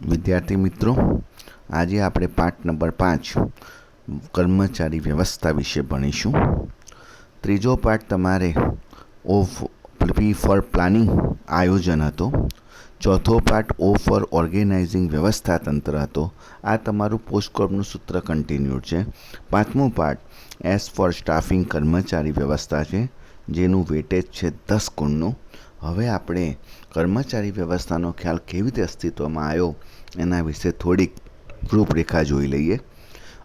વિદ્યાર્થી મિત્રો, આજે આપણે પાઠ નંબર 5 કર્મચારી વ્યવસ્થા વિશે ભણીશું. ત્રીજો પાઠ તમારે પી ફોર પ્લાનિંગ આયોજન હતો. ચોથો પાઠ ઓ ફોર ઓર્ગેનાઇઝિંગ વ્યવસ્થા તંત્ર હતો. આ તમારું પોસ્ટકોર્પનું સૂત્ર કન્ટિન્યુડ છે. પાંચમો પાઠ એસ ફોર સ્ટાફિંગ કર્મચારી વ્યવસ્થા છે, જેનું વેટેજ છે 10 ગુણનું. હવે આપણે કર્મચારી વ્યવસ્થાનો ખ્યાલ કેવી રીતે અસ્તિત્વમાં આવ્યો એના વિશે થોડીક રૂપરેખા જોઈ લઈએ.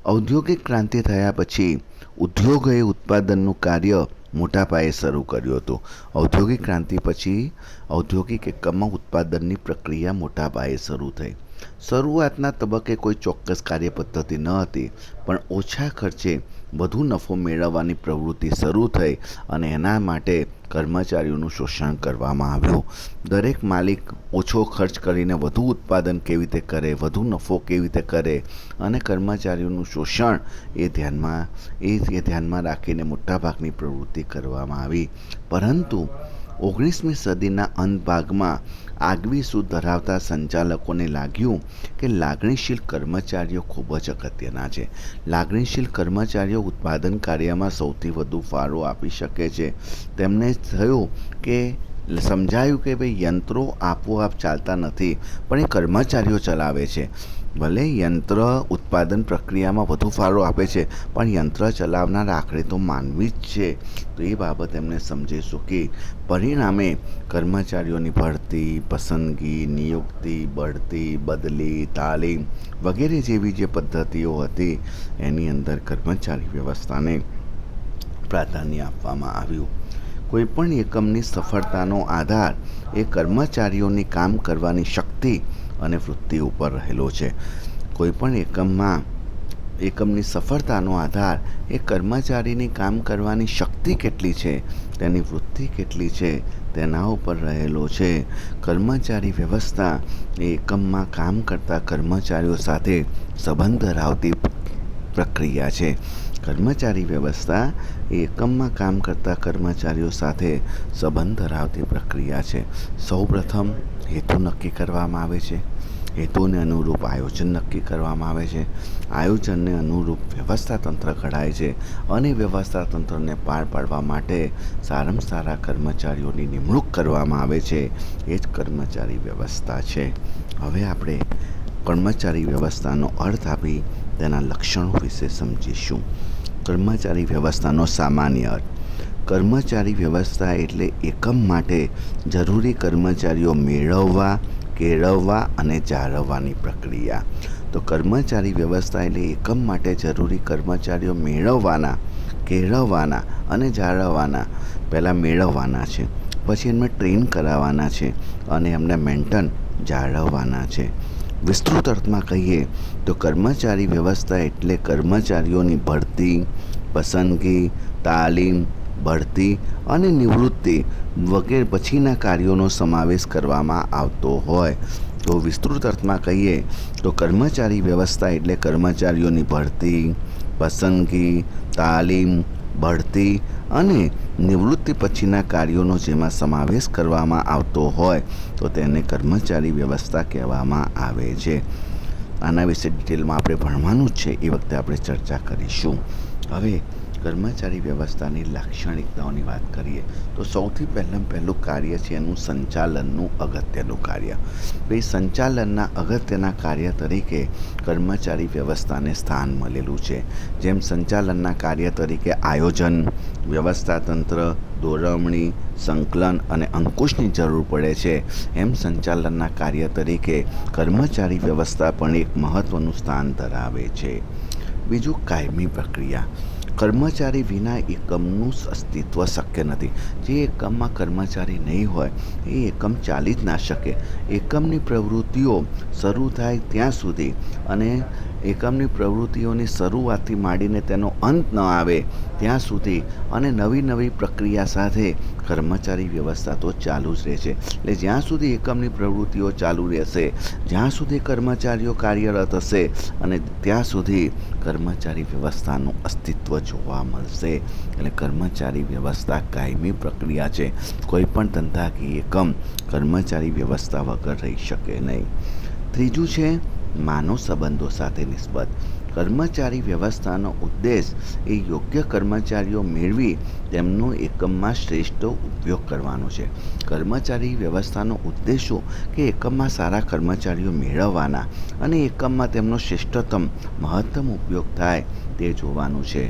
ઔદ્યોગિક ક્રાંતિ થયા પછી ઉદ્યોગોએ ઉત્પાદનનું કાર્ય મોટા પાયે શરૂ કર્યું હતું. ઔદ્યોગિક ક્રાંતિ પછી ઔદ્યોગિક એકમમાં ઉત્પાદનની પ્રક્રિયા મોટા પાયે શરૂ થઈ. શરૂઆતના તબક્કે કોઈ ચોક્કસ કાર્ય પદ્ધતિ ન હતી, પણ ઓછા ખર્ચે વધુ નફો મેળવવાની પ્રવૃત્તિ શરૂ થઈ અને એના માટે કર્મચારીઓનું શોષણ કરવામાં આવ્યું. દરેક માલિક ઓછો ખર્ચ કરીને વધુ ઉત્પાદન કેવી રીતે કરે, વધુ નફો કેવી રીતે કરે અને કર્મચારીઓનું શોષણ એ ધ્યાનમાં રાખીને મોટાભાગની પ્રવૃત્તિ કરવામાં આવી. પરંતુ 19મી સદીના અંત ભાગમાં આગવી સૂઝ ધરાવતા સંચાલકોને લાગ્યું કે લાગણીશીલ કર્મચારીઓ ખૂબ જ અગત્યના છે. લાગણીશીલ કર્મચારીઓ ઉત્પાદન કાર્યમાં સૌથી વધુ ફાળો આપી શકે છે. તેમને સમજાયું કે ભાઈ, યંત્રો આપોઆપ ચાલતા નથી, પણ એ કર્મચારીઓ ચલાવે છે. ભલે યંત્ર ઉત્પાદન પ્રક્રિયામાં વધુ ફાળો આપે છે, પણ યંત્ર ચલાવનાર આખરે તો માનવી જ છે. તો એ બાબત એમને સમજીશું કે પરિણામે કર્મચારીઓની ભરતી, પસંદગી, નિયુક્તિ, બઢતી, બદલી, તાલીમ વગેરે જેવી જે પદ્ધતિઓ હતી એની અંદર કર્મચારી વ્યવસ્થાને પ્રાધાન્ય આપવામાં આવ્યું. કોઈપણ એકમની સફળતાનો આધાર એ કર્મચારીઓની કામ કરવાની શક્તિ અને વૃત્તિ ઉપર રહેલો છે. કોઈપણ એકમની સફળતાનો આધાર એ કર્મચારીની કામ કરવાની શક્તિ કેટલી છે, તેની વૃત્તિ કેટલી છે તેના ઉપર રહેલો છે. કર્મચારી વ્યવસ્થા એ એકમમાં કામ કરતા કર્મચારીઓ સાથે સંબંધ ધરાવતી પ્રક્રિયા છે. કર્મચારી વ્યવસ્થા એ એકમમાં કામ કરતા કર્મચારીઓ સાથે સંબંધ ધરાવતી પ્રક્રિયા છે. સૌપ્રથમ હેતુ નક્કી કરવામાં આવે છે. હેતુને અનુરૂપ આયોજન નક્કી કરવામાં આવે છે. આયોજનને અનુરૂપ વ્યવસ્થા તંત્ર ઘડાય છે અને વ્યવસ્થા તંત્રને પાર પાડવા માટે સારામાં સારા કર્મચારીઓની નિમણૂક કરવામાં આવે છે. એ જ કર્મચારી વ્યવસ્થા છે. હવે આપણે કર્મચારી વ્યવસ્થાનો અર્થ આપી તેના લક્ષણો વિશે સમજીશું. કર્મચારી વ્યવસ્થાનો સામાન્ય અર્થ: કર્મચારી વ્યવસ્થા એટલે એકમ માટે જરૂરી કર્મચારીઓ મેળવવા, કેળવવા અને જાળવવાની પ્રક્રિયા. તો કર્મચારી વ્યવસ્થા એટલે એકમ માટે જરૂરી કર્મચારીઓ મેળવવાના, કેળવવાના અને જાળવવાના. પહેલાં મેળવવાના છે, પછી એમને ટ્રેન કરાવવાના છે અને એમને મેન્ટેન જાળવવાના છે. વિસ્તૃત અર્થમાં કહીએ તો કર્મચારી વ્યવસ્થા એટલે કર્મચારીઓની ભરતી, પસંદગી, તાલીમ, બઢતી અને નિવૃત્તિ વગેરે પછીના કાર્યોનો સમાવેશ કરવામાં આવતો હોય. તો વિસ્તૃત અર્થમાં કહીએ તો કર્મચારી વ્યવસ્થા એટલે કર્મચારીઓની ભરતી, પસંદગી, તાલીમ, બઢતી અને નિવૃત્તિ પછીના કાર્યોનો જેમાં સમાવેશ કરવામાં આવતો હોય તો તેને કર્મચારી વ્યવસ્થા કહેવામાં આવે છે. આના વિશે ડિટેલમાં આપણે ભણવાનું જ છે, એ વખતે આપણે ચર્ચા કરીશું. હવે કર્મચારી વ્યવસ્થાની લાક્ષણિકતાઓની વાત કરીએ તો સૌથી પહેલું કાર્ય છે એનું સંચાલનનું અગત્યનું કાર્ય. ભાઈ, સંચાલનના અગત્યના કાર્ય તરીકે કર્મચારી વ્યવસ્થાને સ્થાન મળેલું છે. જેમ સંચાલનના કાર્ય તરીકે આયોજન, વ્યવસ્થા તંત્ર, દોરવણી, સંકલન અને અંકુશની જરૂર પડે છે, એમ સંચાલનના કાર્ય તરીકે કર્મચારી વ્યવસ્થા પણ એક મહત્ત્વનું સ્થાન ધરાવે છે. બીજું, કાયમી પ્રક્રિયા. કર્મચારી વિના એકમનું અસ્તિત્વ શક્ય નથી. જે એકમમાં કર્મચારી નહીં હોય એ એકમ ચાલી જ ના શકે. એકમની પ્રવૃત્તિઓ શરૂ થાય ત્યાં સુધી અને એકમની પ્રવૃત્તિઓની શરૂઆતથી માંડીને તેનો અંત ન આવે ત્યાં સુધી અને નવી પ્રક્રિયા સાથે કર્મચારી વ્યવસ્થા તો ચાલુ જ રહે છે. એટલે જ્યાં સુધી એકમની પ્રવૃત્તિઓ ચાલુ રહેશે, જ્યાં સુધી કર્મચારીઓ કાર્યરત હશે અને ત્યાં સુધી કર્મચારી વ્યવસ્થાનું અસ્તિત્વ જોવા મળશે. એટલે કર્મચારી વ્યવસ્થા કાયમી પ્રક્રિયા છે. કોઈ પણ ધંધાકીય એકમ કર્મચારી વ્યવસ્થા વગર રહી શકે નહીં. ત્રીજું છે માનવ સંબંધો સાથે નિસ્બત. કર્મચારી વ્યવસ્થાનો ઉદ્દેશ એ યોગ્ય કર્મચારીઓ મેળવી તેમનો એકમમાં શ્રેષ્ઠ ઉપયોગ કરવાનો છે. કર્મચારી વ્યવસ્થાનો ઉદ્દેશ શું કે એકમમાં સારા કર્મચારીઓ મેળવવાના અને એકમમાં તેમનો શ્રેષ્ઠતમ મહત્તમ ઉપયોગ થાય તે જોવાનું છે.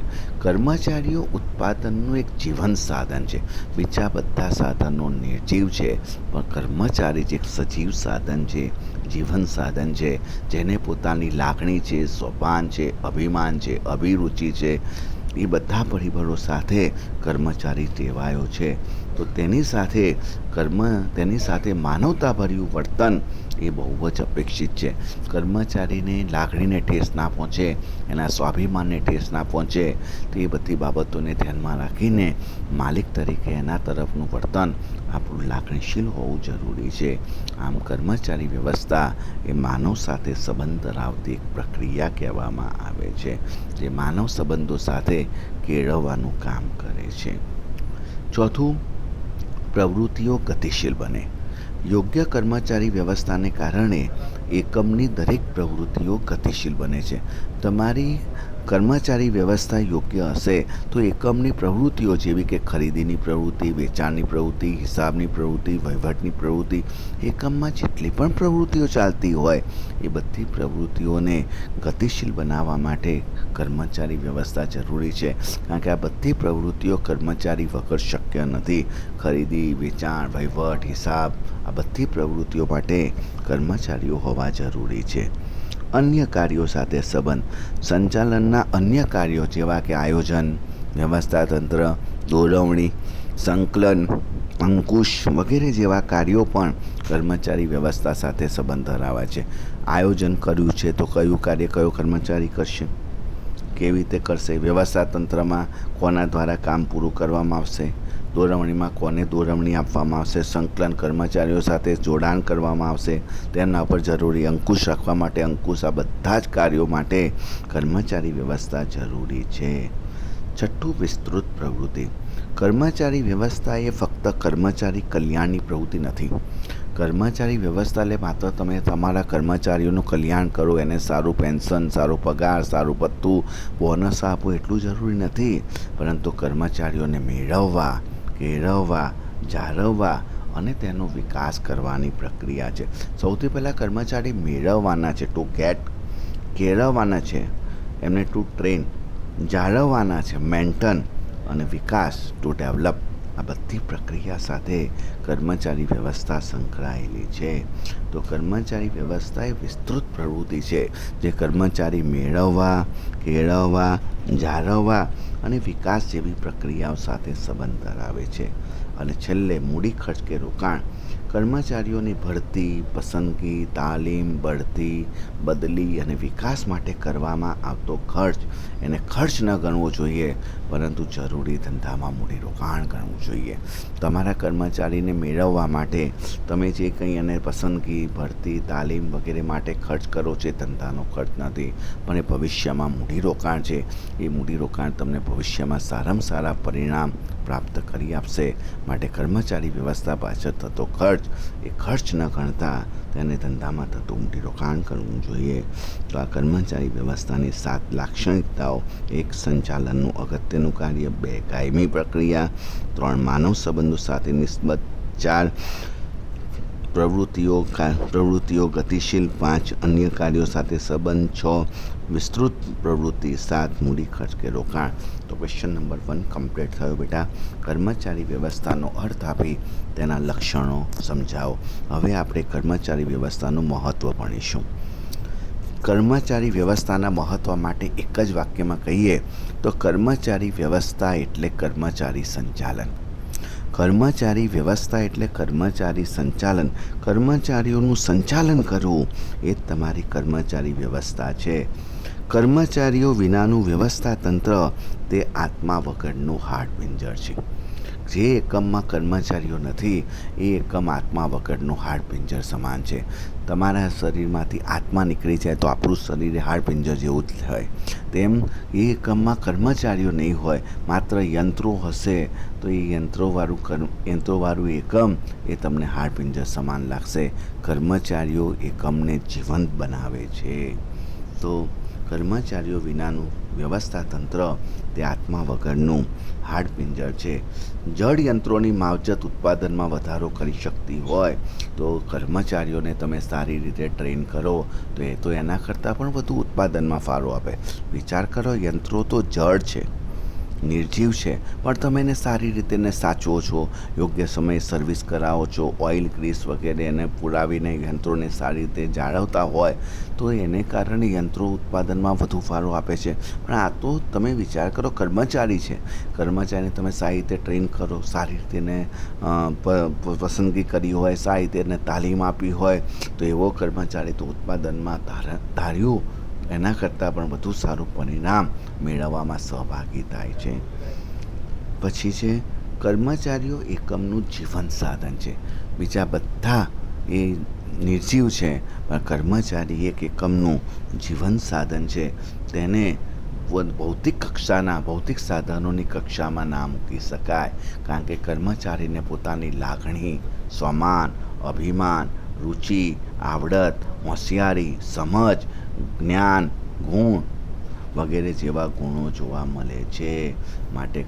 કર્મચારીઓ ઉત્પાદનનું એક જીવન સાધન છે. બીજા બધા સાધનો નિર્જીવ છે, પણ કર્મચારી જ એક સજીવ સાધન છે, જીવન સાધન છે, જેને પોતાની લાગણી છે, સોપાન છે, અભિમાન છે, અભિરુચિ છે, એ બધા પરિબળો સાથે કર્મચારી ટેવાયો છે. તો તેની સાથે માનવતાભર્યું વર્તન એ બહુ જ અપેક્ષિત છે. કર્મચારીને લાગણીને ઠેસ ના પહોંચે, એના સ્વાભિમાનને ઠેસ ના પહોંચે, તો એ બધી બાબતોને ધ્યાનમાં રાખીને માલિક તરીકે એના તરફનું વર્તન આપણું લાગણીશીલ હોવું જરૂરી છે. આમ કર્મચારી વ્યવસ્થા એ માનવ સાથે સંબંધ ધરાવતી એક પ્રક્રિયા કહેવામાં આવે છે, જે માનવ સંબંધો સાથે કેળવવાનું કામ કરે છે. ચોથું, પ્રવૃત્તિઓ ગતિશીલ બને. યોગ્ય કર્મચારી વ્યવસ્થાને કારણે એકમની દરેક પ્રવૃત્તિઓ ગતિશીલ બને છે. તમારી કર્મચારી વ્યવસ્થા યોગ્ય હશે તો એકમની પ્રવૃત્તિઓ જેવી કે ખરીદીની પ્રવૃત્તિ, વેચાણની પ્રવૃત્તિ, હિસાબની પ્રવૃત્તિ, વહીવટની પ્રવૃત્તિ, એકમમાં જેટલી પણ પ્રવૃત્તિઓ ચાલતી હોય એ બધી પ્રવૃત્તિઓને ગતિશીલ બનાવવા માટે કર્મચારી વ્યવસ્થા જરૂરી છે. કારણ કે આ બધી પ્રવૃત્તિઓ કર્મચારી વગર શક્ય નથી. ખરીદી, વેચાણ, વહીવટ, હિસાબ, આ બધી પ્રવૃત્તિઓ માટે કર્મચારીઓ હોવા જરૂરી છે. અન્ય કાર્યો સાથે સંબંધ. સંચાલનના અન્ય કાર્યો જેવા કે આયોજન, વ્યવસ્થાતંત્ર, દોરવણી, સંકલન, અંકુશ વગેરે જેવા કાર્યો પણ કર્મચારી વ્યવસ્થા સાથે સંબંધ ધરાવે છે. આયોજન કર્યું છે તો કયું કાર્ય કયો કર્મચારી કરશે, કેવી રીતે કરશે, વ્યવસ્થાતંત્રમાં કોના દ્વારા કામ પૂરું કરવામાં આવશે, દોરવણીમાં કોને દોરવણી આપવામાં આવશે, સંકલન કર્મચારીઓ સાથે જોડાણ કરવામાં આવશે, તેના પર જરૂરી અંકુશ રાખવા માટે અંકુશ, આ બધા જ કાર્યો માટે કર્મચારી વ્યવસ્થા જરૂરી છે. છઠ્ઠું, વિસ્તૃત પ્રવૃત્તિ. કર્મચારી વ્યવસ્થા એ ફક્ત કર્મચારી કલ્યાણની પ્રવૃત્તિ નથી. કર્મચારી વ્યવસ્થા એટલે માત્ર તમે તમારા કર્મચારીઓનું કલ્યાણ કરો, એને સારું પેન્શન, સારો પગાર, સારું ભથ્થું, બોનસ આપો એટલું જરૂરી નથી, પરંતુ કર્મચારીઓને મેળવવા, કેળવવા, જાળવવા અને તેનો વિકાસ કરવાની પ્રક્રિયા છે. સૌથી પહેલાં કર્મચારી મેળવવાના છે, ટુ ગેટ, કેળવવાના છે, એમને ટુ ટ્રેન, જાળવવાના છે, મેન્ટેન, અને વિકાસ, ટુ ડેવલપ. આ બધી પ્રક્રિયા સાથે કર્મચારી વ્યવસ્થા સંકળાયેલી છે. તો કર્મચારી વ્યવસ્થા એ વિસ્તૃત પ્રવૃત્તિ છે, જે કર્મચારી મેળવવા, કેળવવા, જાળવવા અને વિકાસ જેવી પ્રક્રિયાઓ સાથે સંબંધ ધરાવે છે. અને છેલ્લે, મૂડી ખર્ચ કે રોકાણ. કર્મચારીઓની ભરતી, પસંદગી, તાલીમ, બઢતી, બદલી અને વિકાસ માટે કરવામાં આવતો ખર્ચ એને ખર્ચ ન ગણવો જોઈએ, પરંતુ જરૂરી ધંધામાં મૂડીરોકાણ ગણવું જોઈએ. તમારા કર્મચારીને મેળવવા માટે તમે જે કંઈ એને પસંદગી, ભરતી, તાલીમ વગેરે માટે ખર્ચ કરો છો એ ધંધાનો ખર્ચ નથી, પણ એ ભવિષ્યમાં મૂડીરોકાણ છે. એ મૂડીરોકાણ તમને ભવિષ્યમાં સારામાં સારા પરિણામ પ્રાપ્ત કરી આપશે. માટે કર્મચારી વ્યવસ્થા પાછળ થતો ખર્ચ એ ખર્ચ ન ગણતા તેને ધંધામાં થતું મૂડીરોકાણ કરવું જોઈએ. તો આ કર્મચારી વ્યવસ્થાની 7 લાક્ષણિકતાઓ: 1. સંચાલનનું અગત્યનું કાર્ય. 2. કાયમી પ્રક્રિયા. 3. માનવ સંબંધો સાથે નિસ્બત. 4. પ્રવૃત્તિઓ ગતિશીલ. 5. અન્ય કાર્યો સાથે સંબંધ. 6. વિસ્તૃત પ્રવૃત્તિ. 7. મૂડી ખર્ચ કે રોકાણ. તો ક્વેશ્ચન નંબર 1 કમ્પ્લીટ થયો બેટા. કર્મચારી વ્યવસ્થાનો અર્થ આપી તેના લક્ષણો સમજાવો. હવે આપણે કર્મચારી વ્યવસ્થાનું મહત્ત્વ ભણીશું. કર્મચારી વ્યવસ્થાના મહત્ત્વ માટે એક જ વાક્યમાં કહીએ તો કર્મચારી વ્યવસ્થા એટલે કર્મચારી સંચાલન. કર્મચારી વ્યવસ્થા એટલે કર્મચારી સંચાલન. કર્મચારીઓનું સંચાલન કરવું એ જ તમારી કર્મચારી વ્યવસ્થા છે. કર્મચારીઓ વિનાનું વ્યવસ્થા તંત્ર તે આત્મા વગરનું હાડપિંજર છે. જે એકમમાં કર્મચારીઓ નથી એ એકમ આત્મા વગરનું હાડપિંજર સમાન છે. તમારા શરીરમાંથી આત્મા નીકળી જાય તો આપણું શરીર એ હાડપિંજર જેવું જ હોય. તેમ એ એકમમાં કર્મચારીઓ નહીં હોય, માત્ર યંત્રો હશે તો એ યંત્રોવાળું એકમ એ તમને હાડપિંજર સમાન લાગશે. કર્મચારીઓ એકમને જીવંત બનાવે છે. તો કર્મચારીઓ વિનાનું વ્યવસ્થા તંત્ર તે આત્મા વગરનું હાડપિંજર છે. જળ યંત્રોની માવજત ઉત્પાદનમાં વધારો કરી શકતી હોય તો કર્મચારીઓને તમે સારી રીતે ટ્રેન કરો તો એ તો એના કરતાં પણ વધુ ઉત્પાદનમાં ફાળો આપે. વિચાર કરો, યંત્રો તો જળ છે, નિર્જીવ છે, પણ તમે એને સારી રીતે સાચવો છો, યોગ્ય સમયે સર્વિસ કરાવો છો, ઓઇલ ગ્રીસ વગેરે એને પુરાવીને યંત્રોને સારી રીતે જાળવતા હોય તો એને કારણે યંત્રો ઉત્પાદનમાં વધુ ફાળો આપે છે. પણ આ તો તમે વિચાર કરો, કર્મચારી છે, કર્મચારીને તમે સારી રીતે ટ્રેન કરો, સારી રીતે એને પસંદગી કરી હોય, સારી રીતે એને તાલીમ આપી હોય તો એવો કર્મચારી તો ઉત્પાદનમાં ધાર્યું એના કરતાં પણ વધુ સારું પરિણામ મેળવવામાં સહભાગી થાય છે. પછી છે કર્મચારીઓ એકમનું જીવન સાધન છે. બીજા બધા એ નિર્જીવ છે, પણ કર્મચારી એક એકમનું જીવન સાધન છે. તેને ભૌતિક સાધનોની કક્ષામાં ના મૂકી શકાય, કારણ કે કર્મચારીને પોતાની લાગણી, સ્વમાન, અભિમાન, રુચિ, આવડત, હોશિયારી, સમજ, જ્ઞાન, ગુણ વગેરે જેવા ગુણો જોવા મળે છે. માટે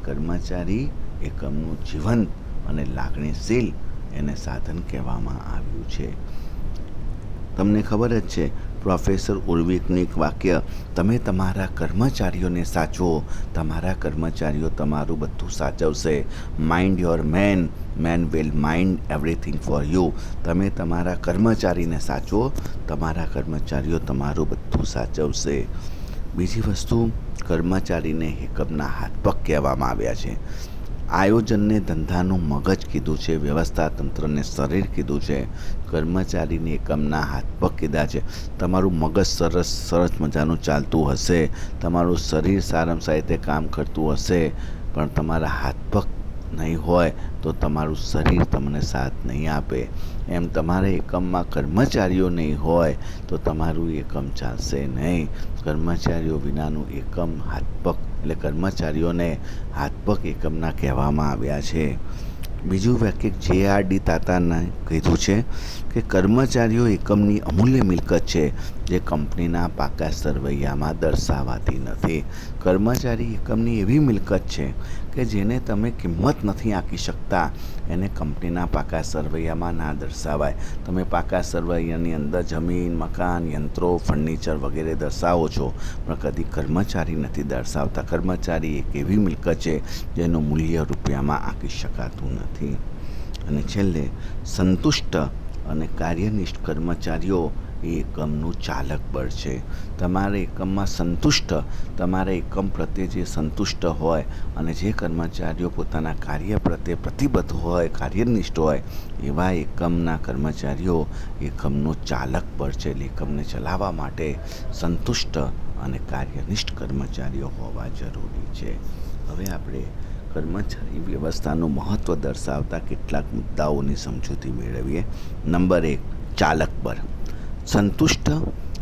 કર્મચારી એકમનું જીવંત અને લાગણીશીલ એને સાધન કહેવામાં આવ્યું છે. તમને ખબર જ છે, પ્રોફેસર ઉર્વિકનું એક વાક્ય, તમે તમારા કર્મચારીઓને સાચવો, તમારા કર્મચારીઓ તમારું બધું સાચવશે. Mind your man, man will mind everything for you. તમે તમારા કર્મચારીને સાચવો, તમારા કર્મચારીઓ તમારું બધું સાચવશે. બીજી વસ્તુ, કર્મચારીને એકમના હાથ પગ કહેવામાં આવ્યા છે. આયોજનને ધંધાનું મગજ કીધું છે, વ્યવસ્થા તંત્રને શરીર કીધું છે, કર્મચારીને એકમના હાથ પગ કીધા છે. તમારું મગજ સરસ મજાનું ચાલતું હશે, તમારું શરીર સારામાં સારી રીતે કામ કરતું હશે, પણ તમારા હાથ પગ નહીં હોય તો તમારું શરીર તમને સાથ નહીં આપે. એમ તમારા એકમમાં કર્મચારીઓ નહીં હોય તો તમારું એકમ ચાલશે નહીં. કર્મચારીઓ વિનાનું એકમ હાથપગ, એટલે કર્મચારીઓને હાથપગ એકમના કહેવામાં આવ્યા છે. બીજું વાક્ય JRD તાતાને કીધું છે કે કર્મચારીઓ એકમની અમૂલ્ય મિલકત છે, જે કંપનીના પાકા સરવૈયામાં દર્શાવાતી નથી. કર્મચારી એકમની એવી મિલકત છે કે જેને તમે કિંમત નથી આંકી શકતા, એને કંપનીના પાકા સરવૈયામાં ના દર્શાવાય. તમે પાકા સરવૈયાની અંદર જમીન, મકાન, યંત્રો, ફર્નિચર વગેરે દર્શાવો છો, પણ કદી કર્મચારી નથી દર્શાવતા. કર્મચારી એક એવી મિલકત છે જેનું મૂલ્ય રૂપિયામાં આંકી શકાતું નથી. અને છેલ્લે, સંતુષ્ટ અને કાર્યનિષ્ઠ કર્મચારીઓ એ એકમનું ચાલક બળ છે. તમારા એકમમાં તમારા એકમ પ્રત્યે જે સંતુષ્ટ હોય અને જે કર્મચારીઓ પોતાના કાર્ય પ્રત્યે પ્રતિબદ્ધ હોય, કાર્યનિષ્ઠ હોય, એવા એકમના કર્મચારીઓ એકમનું ચાલક બળ છે. એકમને ચલાવવા માટે સંતુષ્ટ અને કાર્યનિષ્ઠ કર્મચારીઓ હોવા જરૂરી છે. હવે આપણે કર્મચારી વ્યવસ્થાનું મહત્ત્વ દર્શાવતા કેટલાક મુદ્દાઓની સમજૂતી મેળવીએ. નંબર 1, ચાલક બળ. સંતુષ્ટ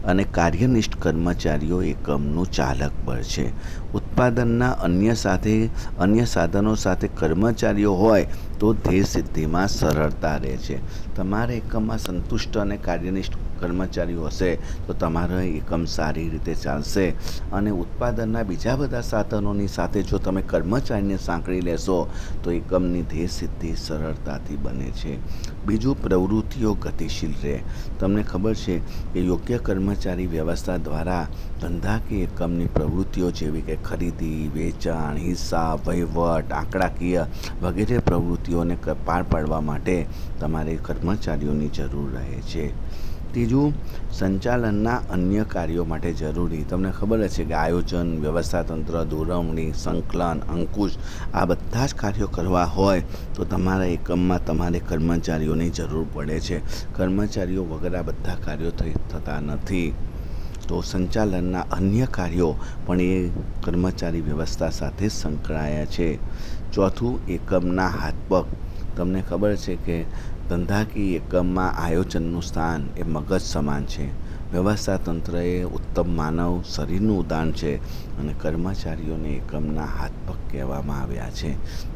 અને કાર્યનિષ્ઠ કર્મચારીઓ એકમનું ચાલક બળ છે. ઉત્પાદનના અન્ય સાધનો સાથે કર્મચારીઓ હોય તો ધ્યેય સિદ્ધિમાં સરળતા રહે છે. તમારા એકમમાં સંતુષ્ટ અને કાર્યનિષ્ઠ કર્મચારીઓ હશે તો તમારો એકમ સારી રીતે ચાલશે. અને ઉત્પાદનના બીજા બધા સાધનોની સાથે જો તમે કર્મચારીને સાંકળી લેશો તો એકમની ધ્યેય સિદ્ધિ સરળતાથી બને છે. બીજું, પ્રવૃત્તિઓ ગતિશીલ રહે. તમને ખબર છે કે યોગ્ય કર્મચારી વ્યવસ્થા દ્વારા ધંધાકીય એકમની પ્રવૃત્તિઓ જેવી કે ખરીદી, વેચાણ, હિસાબ, વહીવટ, આંકડાકીય વગેરે પ્રવૃત્તિઓને પાર પાડવા માટે તમારે કર્મચારીઓની જરૂર રહે છે. ત્રીજું, સંચાલનના અન્ય કાર્યો માટે જરૂરી. તમને ખબર જ છે કે આયોજન, વ્યવસ્થાતંત્ર, દોરવણી, સંકલન, અંકુશ, આ બધા જ કાર્યો કરવા હોય તો તમારા એકમમાં તમારે કર્મચારીઓની જરૂર પડે છે. કર્મચારીઓ વગર આ બધા કાર્યો થતા નથી. તો સંચાલનના અન્ય કાર્યો પણ એ કર્મચારી વ્યવસ્થા સાથે જ સંકળાયા છે. ચોથું, એકમના હાથપગ. તમને ખબર છે કે ધંધાકીય એકમમાં આયોજનનું સ્થાન એ મગજ સમાન છે. વ્યવસ્થા તંત્ર એ ઉત્તમ માનવ શરીરનું ઉદાહરણ છે અને કર્મચારીઓને એકમના હાથપગ કહેવામાં આવ્યા છે.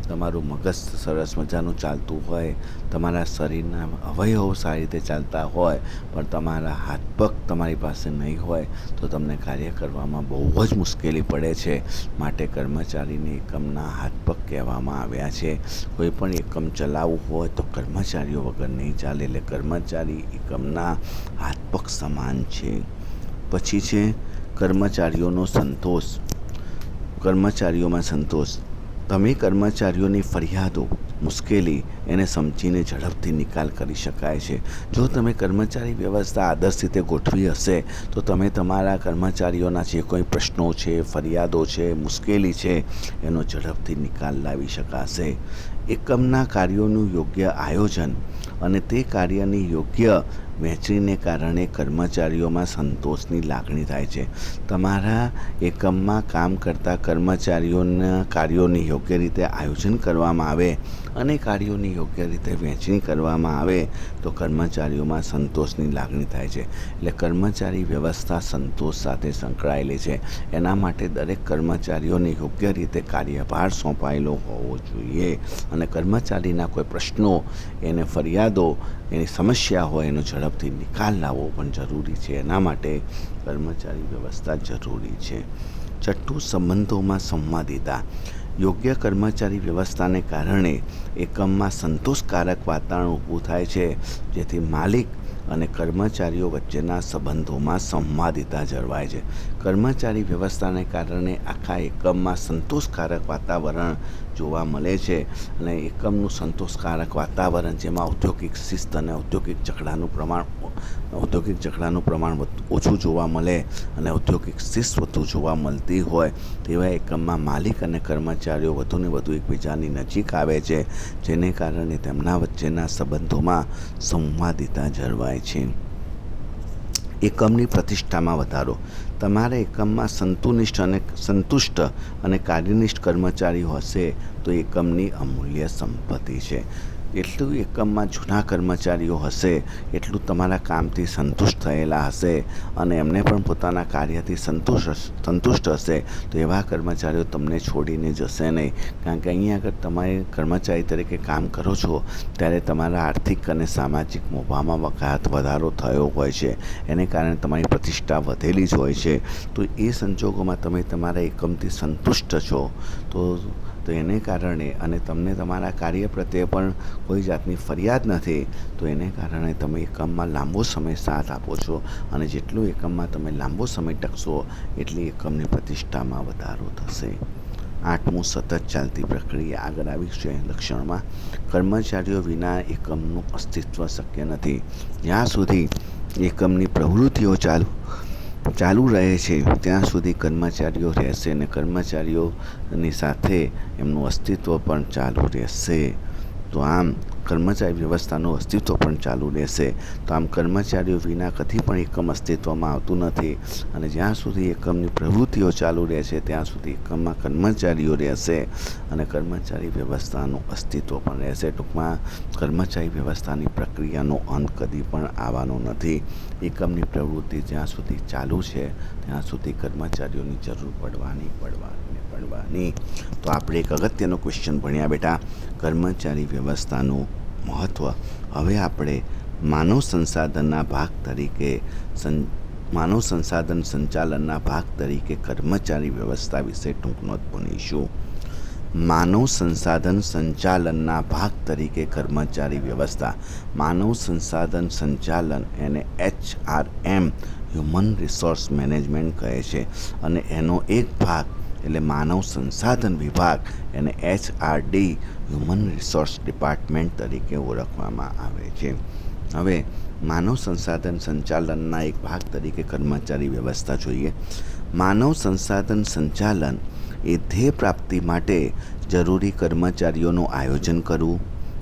તમારું મગજ સરસ મજાનું ચાલતું હોય, તમારા શરીરના અવયવો સારી રીતે ચાલતા હોય, પણ તમારા હાથપગ તમારી પાસે નહીં હોય તો તમને કાર્ય કરવામાં બહુ જ મુશ્કેલી પડે છે. માટે કર્મચારીને એકમના હાથપગ કહેવામાં આવ્યા છે. કોઈ પણ એકમ ચલાવવું હોય તો કર્મચારીઓ વગર નહીં ચાલે, એટલે કર્મચારી એકમના હાથપગ સમાન છે. પછી છે કર્મચારીઓનો સંતોષ. કર્મચારીઓમાં સંતોષ. તમે કર્મચારીઓની ફરિયાદો, મુશ્કેલી એને સમજીને ઝડપથી નિકાલ કરી શકાય છે. જો તમે કર્મચારી વ્યવસ્થા આદર્શ રીતે ગોઠવી હશે તો તમે તમારા કર્મચારીઓના જે કોઈ પ્રશ્નો છે, ફરિયાદો છે, મુશ્કેલી છે એનો ઝડપથી નિકાલ લાવી શકાશે. એકમના કાર્યોનું યોગ્ય આયોજન અને તે કાર્યની યોગ્ય વહેંચણીને કારણે કર્મચારીઓમાં સંતોષની લાગણી થાય છે. તમારા એકમમાં કામ કરતા કર્મચારીઓના કાર્યોની યોગ્ય રીતે આયોજન કરવામાં આવે અને કાર્યોની યોગ્ય રીતે વહેંચણી કરવામાં આવે તો કર્મચારીઓમાં સંતોષની લાગણી થાય છે. એટલે કર્મચારી વ્યવસ્થા સંતોષ સાથે સંકળાયેલી છે. એના માટે દરેક કર્મચારીઓને યોગ્ય રીતે કાર્યભાર સોંપાયેલો હોવો જોઈએ અને કર્મચારીના કોઈ પ્રશ્નો, એને ફરિયાદો, એની સમસ્યા હોય એનો ઝડપથી નિકાલ લાવવો પણ જરૂરી છે. એના માટે કર્મચારી વ્યવસ્થા જરૂરી છે. છઠ્ઠું, સંબંધોમાં સંવાદિતા. યોગ્ય કર્મચારી વ્યવસ્થાને કારણે એકમમાં સંતોષકારક વાતાવરણ ઊભું થાય છે, જેથી માલિક અને કર્મચારીઓ વચ્ચેના સંબંધોમાં સંવાદિતા જળવાય છે. કર્મચારી વ્યવસ્થાને કારણે આખા એકમમાં સંતોષકારક વાતાવરણ જોવા મળે છે અને એકમનું સંતોષકારક વાતાવરણ, જેમાં ઔદ્યોગિક શિસ્ત અને ઔદ્યોગિક ઝઘડાનું પ્રમાણ ઓછું જોવા મળે અને ઔદ્યોગિક શિસ્ત વધુ જોવા મળતી હોય તેવા એકમમાં માલિક અને કર્મચારીઓ વધુને વધુ એકબીજાની નજીક આવે છે, જેને કારણે તેમના વચ્ચેના સંબંધોમાં સંવાદિતા જળવાય છે. એકમની પ્રતિષ્ઠામાં વધારો. તમારા એકમમાં સંતુષ્ટ અને કાર્યનિષ્ઠ કર્મચારીઓ હશે તો એકમની અમૂલ્ય સંપત્તિ છે. એટલું એકમમાં જૂના કર્મચારીઓ હશે એટલું તમારા કામથી સંતુષ્ટ થયેલા હશે અને એમને પણ પોતાના કાર્યથી સંતુષ્ટ હશે તો એવા કર્મચારીઓ તમને છોડીને જશે નહીં. કારણ કે અહીંયા આગળ તમારે કર્મચારી તરીકે કામ કરો છો ત્યારે તમારા આર્થિક અને સામાજિક મોભામાં વધારો થયો હોય છે. એને કારણે તમારી પ્રતિષ્ઠા વધેલી જ હોય છે. તો એ સંજોગોમાં તમે તમારા એકમથી સંતુષ્ટ છો તો એને કારણે, અને તમને તમારા કાર્ય પ્રત્યે પણ કોઈ જાતની ફરિયાદ નથી, તો એને કારણે તમે એકમમાં લાંબો સમય સાથ આપો છો અને જેટલું એકમમાં તમે લાંબો સમય ટકશો એટલી એકમની પ્રતિષ્ઠામાં વધારો થશે. આઠમું, સતત ચાલતી પ્રક્રિયા. આગળ આવી છે લક્ષણમાં. કર્મચારીઓ વિના એકમનું અસ્તિત્વ શક્ય નથી. જ્યાં સુધી એકમની પ્રવૃત્તિઓ ચાલુ રહે છે ત્યાં સુધી કર્મચારીઓ રહેશે અને કર્મચારીઓની સાથે એમનું અસ્તિત્વ પણ ચાલુ રહેશે. તો આમ કર્મચારી વ્યવસ્થાનું અસ્તિત્વ પણ ચાલુ રહેશે. તો આમ કર્મચારીઓ વિના કદી પણ એકમ અસ્તિત્વમાં આવતું નથી અને જ્યાં સુધી એકમની પ્રવૃત્તિઓ ચાલુ રહેશે ત્યાં સુધી એકમમાં કર્મચારીઓ રહેશે અને કર્મચારી વ્યવસ્થાનું અસ્તિત્વ પણ રહેશે. ટૂંકમાં કર્મચારી વ્યવસ્થાની પ્રક્રિયાનો અંત કદી પણ આવવાનો નથી. એકમની પ્રવૃત્તિ જ્યાં સુધી ચાલુ છે ત્યાં સુધી કર્મચારીઓની જરૂર પડવાની. તો આપણે એક અગત્યનો ક્વેશ્ચન ભણ્યા બેટા, કર્મચારી વ્યવસ્થાનું મહત્ત્વ. હવે આપણે માનવ સંસાધન સંચાલનના ભાગ તરીકે કર્મચારી વ્યવસ્થા વિશે ટૂંક નોંધ ભણીશું. માનવ સંસાધન સંચાલનના ભાગ તરીકે કર્મચારી વ્યવસ્થા. માનવ સંસાધન સંચાલન એને HRM હ્યુમન રિસોર્સ મેનેજમેન્ટ કહે છે અને એનો એક ભાગ એટલે માનવ સંસાધન વિભાગ એને HRD હ્યુમન રિસોર્સ ડિપાર્ટમેન્ટ તરીકે ઓળખવામાં આવે છે. હવે માનવ સંસાધન સંચાલનના એક ભાગ તરીકે કર્મચારી વ્યવસ્થા જોઈએ. માનવ સંસાધન સંચાલન એ ધ્યેય પ્રાપ્તિ માટે જરૂરી કર્મચારીઓનું આયોજન કરવું,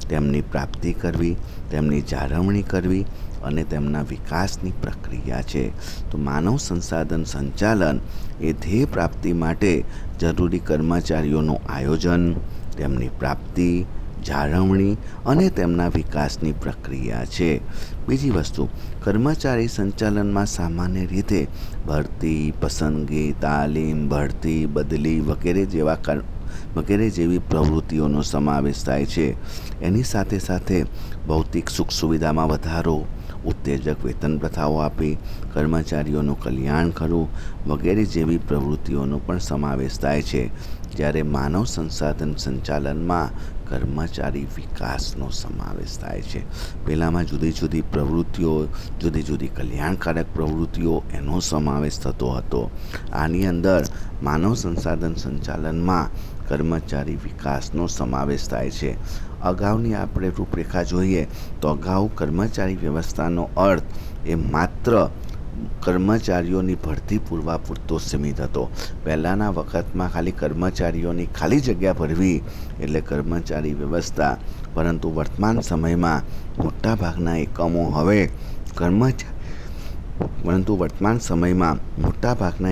તેમની પ્રાપ્તિ કરવી, તેમની જાળવણી કરવી અને તેમના વિકાસની પ્રક્રિયા છે. તો માનવ સંસાધન સંચાલન એ ધ્યેય પ્રાપ્તિ માટે જરૂરી કર્મચારીઓનું આયોજન, તેમની પ્રાપ્તિ, જાળવણી અને તેમના વિકાસની પ્રક્રિયા છે. બીજી વસ્તુ, કર્મચારી સંચાલનમાં સામાન્ય રીતે ભરતી, પસંદગી, તાલીમ, બઢતી, બદલી વગેરે જેવી પ્રવૃત્તિઓનો સમાવેશ થાય છે. એની સાથે સાથે ભૌતિક સુખ સુવિધામાં વધારો, ઉત્તેજક વેતન પ્રથાઓ આપી, કર્મચારીઓનું કલ્યાણ કરવું વગેરે જેવી પ્રવૃત્તિઓનો પણ સમાવેશ થાય છે. જ્યારે માનવ સંસાધન સંચાલનમાં કર્મચારી વિકાસનો સમાવેશ થાય છે. પહેલાંમાં જુદી જુદી પ્રવૃત્તિઓ, જુદી જુદી કલ્યાણકારક પ્રવૃત્તિઓ એનો સમાવેશ થતો હતો. આની અંદર માનવ સંસાધન સંચાલનમાં કર્મચારી વિકાસનો સમાવેશ થાય છે. અગાઉની આપણે રૂપરેખા જોઈએ તો અગાઉ કર્મચારી વ્યવસ્થાનો અર્થ એ માત્ર કર્મચારીઓની ભરતી પૂરવા પૂરતો સીમિત હતો. પહેલાંના વખતમાં ખાલી કર્મચારીઓની ખાલી જગ્યા ભરવી એટલે કર્મચારી વ્યવસ્થા, પરંતુ વર્તમાન સમયમાં મોટાભાગના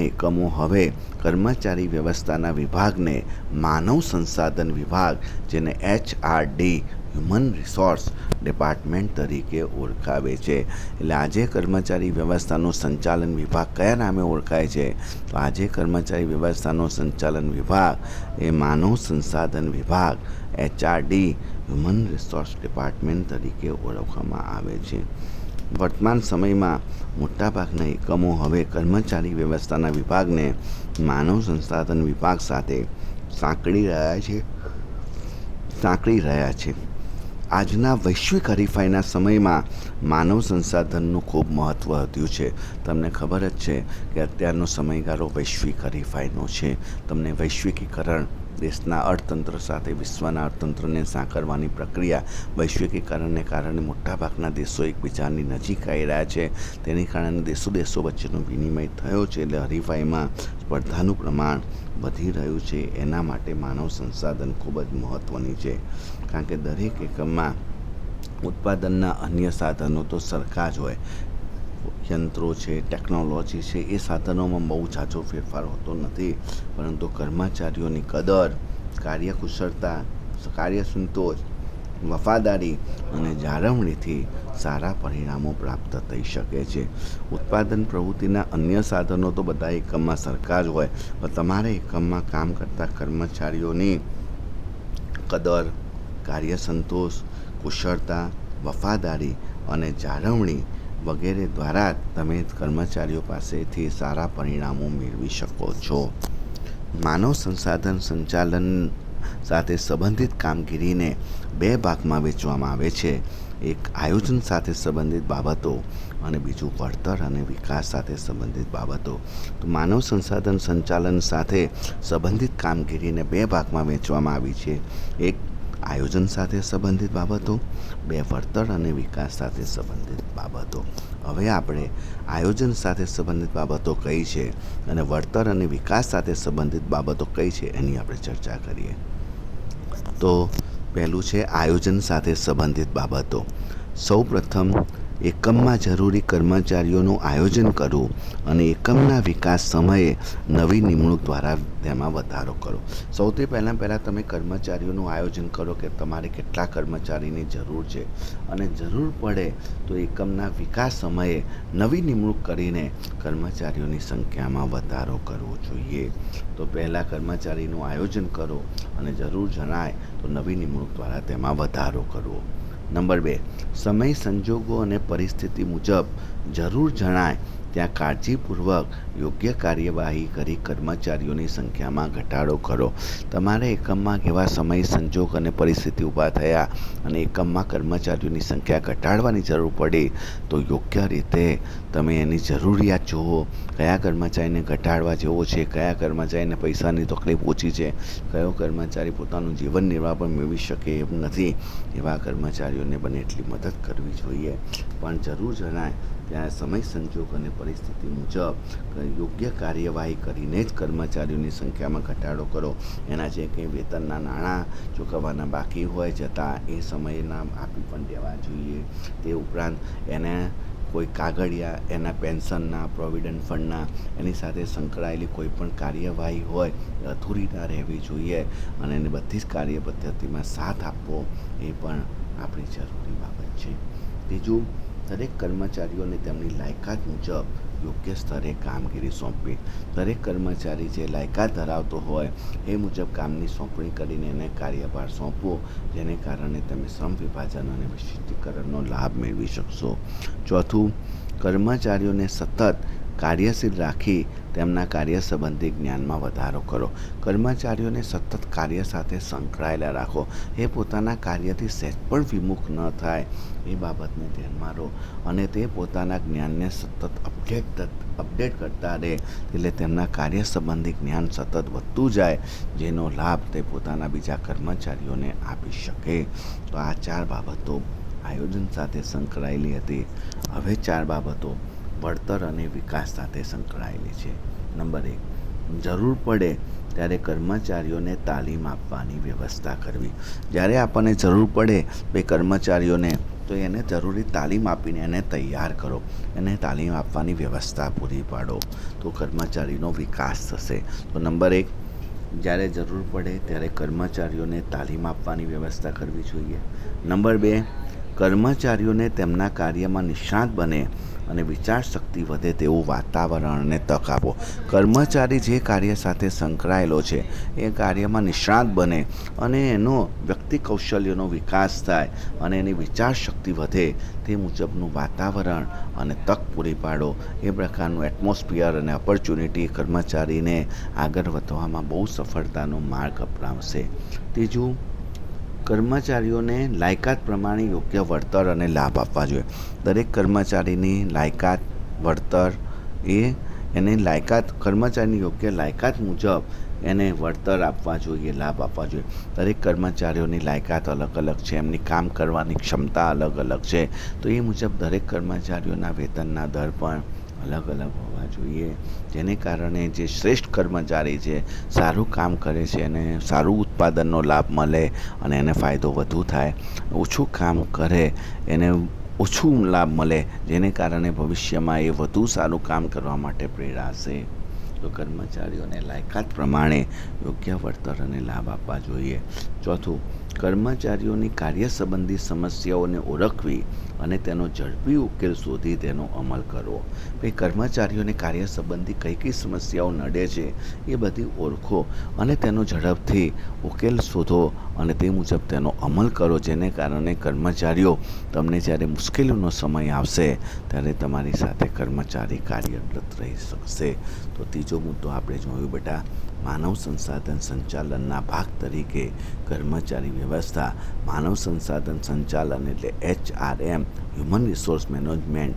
એકમો હવે કર્મચારી વ્યવસ્થાના વિભાગને માનવ સંસાધન વિભાગ, જેને HRD હ્યુમન રિસોર્સ ડિપાર્ટમેન્ટ તરીકે ઓળખાવે છે. એટલે આજે કર્મચારી વ્યવસ્થાનો સંચાલન વિભાગ કયા નામે ઓળખાય છે? તો આજે કર્મચારી વ્યવસ્થાનો સંચાલન વિભાગ એ માનવ સંસાધન વિભાગ HRD હ્યુમન રિસોર્સ ડિપાર્ટમેન્ટ તરીકે ઓળખવામાં આવે છે. વર્તમાન સમયમાં મોટાભાગના એકમો હવે કર્મચારી વ્યવસ્થાના વિભાગને માનવ સંસાધન વિભાગ સાથે સાંકળી રહ્યા છે. આજના વૈશ્વિક હરીફાઈના સમયમાં માનવ સંસાધનનું ખૂબ મહત્ત્વ વધ્યું છે. તમને ખબર જ છે કે અત્યારનો સમયગાળો વૈશ્વિક હરીફાઈનો છે. તમને વૈશ્વિકીકરણ, દેશના અર્થતંત્ર સાથે વિશ્વના અર્થતંત્રને સાંકળવાની પ્રક્રિયા, વૈશ્વિકીકરણને કારણે મોટાભાગના દેશો એકબીજાની નજીક આવી રહ્યા છે. તેની કારણે દેશો વચ્ચેનો વિનિમય થયો છે. એટલે હરીફાઈમાં સ્પર્ધાનું પ્રમાણ વધી રહ્યું છે. એના માટે માનવ સંસાધન ખૂબ જ મહત્ત્વની છે. કારણ કે દરેક એકમમાં ઉત્પાદનના અન્ય સાધનો તો સરખા જ હોય, યંત્રો છે, ટેકનોલોજી છે, એ સાધનોમાં બહુ ઝાઝો ફેરફાર હોતો નથી. પરંતુ કર્મચારીઓની કદર, કાર્યકુશળતા, કાર્યસંતોષ, વફાદારી અને જાળવણીથી સારા પરિણામો પ્રાપ્ત થઈ શકે છે. ઉત્પાદન પ્રવૃત્તિના અન્ય સાધનો તો બધા એકમમાં સરખા જ હોય, પણ તમારે એકમમાં કામ કરતા કર્મચારીઓની કદર, કાર્યસંતોષ, કુશળતા, વફાદારી અને જાળવણી વગેરે દ્વારા તમે કર્મચારીઓ પાસેથી સારા પરિણામો મેળવી શકો છો. માનવ સંસાધન સંચાલન સાથે સંબંધિત કામગીરીને બે ભાગમાં વહેંચવામાં આવે છે. એક આયોજન સાથે સંબંધિત બાબતો અને બીજું વળતર અને વિકાસ સાથે સંબંધિત બાબતો. તો માનવ સંસાધન સંચાલન સાથે સંબંધિત કામગીરીને બે ભાગમાં વહેંચવામાં આવી છે. એક આયોજન સાથે સંબંધિત બાબતો, બે વળતર અને વિકાસ સાથે સંબંધિત બાબતો. હવે આપણે આયોજન સાથે સંબંધિત બાબતો કઈ છે અને વળતર અને વિકાસ સાથે સંબંધિત બાબતો કઈ છે એની આપણે ચર્ચા કરીએ. તો પહેલું છે આયોજન સાથે સંબંધિત બાબતો. સૌપ્રથમ એકમમાં જરૂરી કર્મચારીઓનું આયોજન કરવું અને એકમના વિકાસ સમયે નવી નિમણૂક દ્વારા તેમાં વધારો કરો. સૌથી પહેલાં તમે કર્મચારીઓનું આયોજન કરો કે તમારે કેટલા કર્મચારીની જરૂર છે, અને જરૂર પડે તો એકમના વિકાસ સમયે નવી નિમણૂક કરીને કર્મચારીઓની સંખ્યામાં વધારો કરવો જોઈએ. તો પહેલાં કર્મચારીનું આયોજન કરો અને જરૂર જણાય તો નવી નિમણૂક દ્વારા તેમાં વધારો કરવો. નંબર 2, સમય, સંજોગો અને પરિસ્થિતિ મુજબ જરૂર જણાય ત્યાં કાળજીપૂર્વક યોગ્ય કાર્યવાહી કરી કર્મચારીઓની સંખ્યામાં ઘટાડો કરો. તમારે એકમમાં કેવા સમય, સંજોગ અને પરિસ્થિતિ ઊભા થયા અને એકમમાં કર્મચારીઓની સંખ્યા ઘટાડવાની જરૂર પડી તો યોગ્ય રીતે તમે એની જરૂરિયાત જુઓ. કયા કર્મચારીને ઘટાડવા જેવો છે, કયા કર્મચારીને પૈસાની તકલીફ ઓછી છે, કયો કર્મચારી પોતાનું જીવન નિર્વાહ પણ મેળવી શકે એમ નથી, એવા કર્મચારીઓને બને એટલી મદદ કરવી જોઈએ. પણ જરૂર જણાય ત્યાં સમય, સંજોગ અને પરિસ્થિતિ મુજબ યોગ્ય કાર્યવાહી કરીને જ કર્મચારીઓની સંખ્યામાં ઘટાડો કરો. એના જે કંઈ વેતનના નાણાં ચૂકવવાના બાકી હોય જતાં એ સમયના આપી પણ દેવા જોઈએ. તે ઉપરાંત એને કોઈ કાગળિયા એના પેન્શનના, પ્રોવિડન્ટ ફંડના, એની સાથે સંકળાયેલી કોઈ પણ કાર્યવાહી હોય એ અધૂરી ના રહેવી જોઈએ અને એની બધી જ કાર્ય પદ્ધતિમાં સાથ આપવો એ પણ આપણી જરૂરી બાબત છે. ત્રીજું, દરેક કર્મચારીઓને તેમની લાયકાત મુજબ યોગ્ય સ્તરે કામગીરી સોંપવી. દરેક કર્મચારી જે લાયકાત ધરાવતો હોય એ મુજબ કામની સોંપણી કરીને એને કાર્યભાર સોંપવો, જેને કારણે તમે શ્રમ વિભાજન અને વિશિષ્ટીકરણનો લાભ મેળવી શકશો. ચોથું, કર્મચારીઓને સતત કાર્યશીલ રાખી તેમના કાર્ય સંબંધી જ્ઞાનમાં વધારો કરો. કર્મચારીઓને સતત કાર્ય સાથે સંકળાયેલા રાખો. એ પોતાના કાર્યથી સહેજ પણ વિમુખ ન થાય એ બાબતને ધ્યાનમાં રહો અને તે પોતાના જ્ઞાનને સતત અપડેટ કરતા રહે, એટલે તેમના કાર્ય સંબંધી જ્ઞાન સતત વધતું જાય, જેનો લાભ તે પોતાના બીજા કર્મચારીઓને આપી શકે. તો આ 4 બાબતો આયોજન સાથે સંકળાયેલી હતી. હવે 4 બાબતો વળતર અને વિકાસ સાથે સંકળાયેલી છે. નંબર 1, જરૂર પડે ત્યારે કર્મચારીઓને તાલીમ આપવાની વ્યવસ્થા કરવી. જ્યારે આપણને જરૂર પડે એ કર્મચારીઓને, તો એને જરૂરી તાલીમ આપીને એને તૈયાર કરો, એને તાલીમ આપવાની વ્યવસ્થા પૂરી પાડો, તો કર્મચારીનો વિકાસ થશે. તો નંબર 1, જ્યારે જરૂર પડે ત્યારે કર્મચારીઓને તાલીમ આપવાની વ્યવસ્થા કરવી જોઈએ. નંબર 2, કર્મચારીઓને તેમના કાર્યમાં નિષ્ણાત બને અને વિચારશક્તિ વધે તેવું વાતાવરણ અને તક આપો. કર્મચારી જે કાર્ય સાથે સંકળાયેલો છે એ કાર્યમાં નિષ્ણાત બને અને એનો વ્યક્તિ કૌશલ્યનો વિકાસ થાય અને એની વિચારશક્તિ વધે તે મુજબનું વાતાવરણ અને તક પૂરી પાડો. એ પ્રકારનું એટમોસ્ફિયર અને ઓપોર્ચ્યુનિટી કર્મચારીને આગળ વધવામાં બહુ સફળતાનો માર્ગ અપનાવશે. ત્રીજું, કર્મચારીઓને લાયકાત પ્રમાણે યોગ્ય વળતર અને લાભ આપવા જોઈએ. દરેક કર્મચારીની લાયકાત, વળતર એને કર્મચારીની યોગ્ય લાયકાત મુજબ એને વળતર આપવા જોઈએ, લાભ આપવા જોઈએ. દરેક કર્મચારીઓની લાયકાત અલગ અલગ છે, એમની કામ કરવાની ક્ષમતા અલગ અલગ છે, તો એ મુજબ દરેક કર્મચારીઓના વેતનના દર પણ અલગ અલગ હોવા જોઈએ, જેને કારણે જે શ્રેષ્ઠ કર્મચારી છે, સારું કામ કરે છે અને સારું ઉત્પાદનનો લાભ મળે અને એને ફાયદો વધુ થાય. ઓછું કામ કરે એને ઓછું લાભ મળે, જેને કારણે ભવિષ્યમાં એ વધુ સારું કામ કરવા માટે પ્રેરાશે. તો કર્મચારીઓને લાયકાત પ્રમાણે યોગ્ય વળતર અને લાભ આપવા જોઈએ. ચોથું, કર્મચારીઓની કાર્ય સંબંધી સમસ્યાઓને ઓળખવી અને તેનો ઝડપી ઉકેલ શોધી તેનો અમલ કરવો. કર્મચારીઓને કાર્ય સંબંધી કઈ કઈ સમસ્યાઓ નડે છે એ બધી ઓળખો અને તેનો ઝડપથી ઉકેલ શોધો અને તે મુજબ તેનો અમલ કરો, જેને કારણે કર્મચારીઓ તમને જ્યારે મુશ્કેલીનો સમય આવશે ત્યારે તમારી સાથે કર્મચારી કાર્યરત રહી શકશે. તો ત્રીજો મુદ્દો આપણે જોયું બેટા, માનવ સંસાધન સંચાલનના ભાગ તરીકે કર્મચારી વ્યવસ્થા. માનવ સંસાધન સંચાલન એટલે HRM, હ્યુમન રિસોર્સ મેનેજમેન્ટ,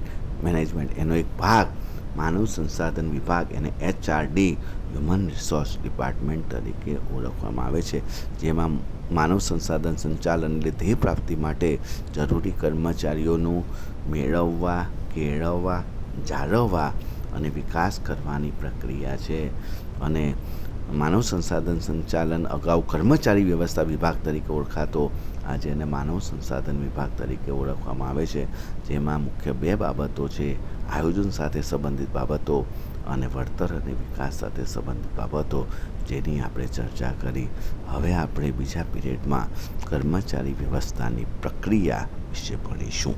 એનો એક ભાગ માનવ સંસાધન વિભાગ, એને HRD, હ્યુમન રિસોર્સ ડિપાર્ટમેન્ટ તરીકે ઓળખવામાં આવે છે, જેમાં માનવ સંસાધન સંચાલન એટલે ધ્યેય પ્રાપ્તિ માટે જરૂરી કર્મચારીઓનું મેળવવા, કેળવવા, જાળવવા અને વિકાસ કરવાની પ્રક્રિયા છે. અને માનવ સંસાધન સંચાલન અગાઉ કર્મચારી વ્યવસ્થા વિભાગ તરીકે ઓળખાતો, આજે એને માનવ સંસાધન વિભાગ તરીકે ઓળખવામાં આવે છે, જેમાં મુખ્ય 2 બાબતો છે, આયોજન સાથે સંબંધિત બાબતો અને વળતર અને વિકાસ સાથે સંબંધિત બાબતો, જેની આપણે ચર્ચા કરી. હવે આપણે બીજા પીરિયડમાં કર્મચારી વ્યવસ્થાની પ્રક્રિયા વિશે ભણીશું.